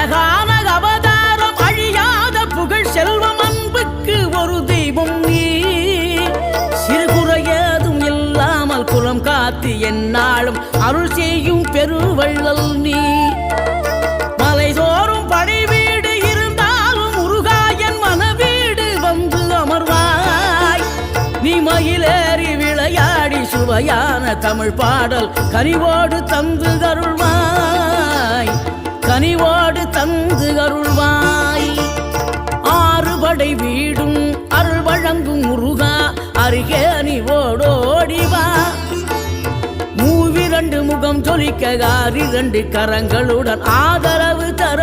அழகான அவதாரம் அழியாத புகழ் செல்வம் அன்புக்கு ஒரு தெய்வம் நீ சிறுகுறையதும் இல்லாமல் குலம் காத்து எந்நாளும் அருள் செய்யும் பெருவள்ளல் நீ மலைதோறும் படை வீடு இருந்தாலும் முருகாயன் மனவீடு வந்து அமர்வாய் நீ மயிலேறி விளையாடி சுவையான தமிழ் பாடல் கனிவோடு தந்து அருள்வாய் கனிவோடு தந்து அருள்வாய் ஆறுபடை வீடும் அருள் வழங்கும் முருகா அருகே நீ ஓடோடிவா மூவிரண்டு முகம் ஜொலிக்க 6 கரங்களுடன் ஆதரவு தரும்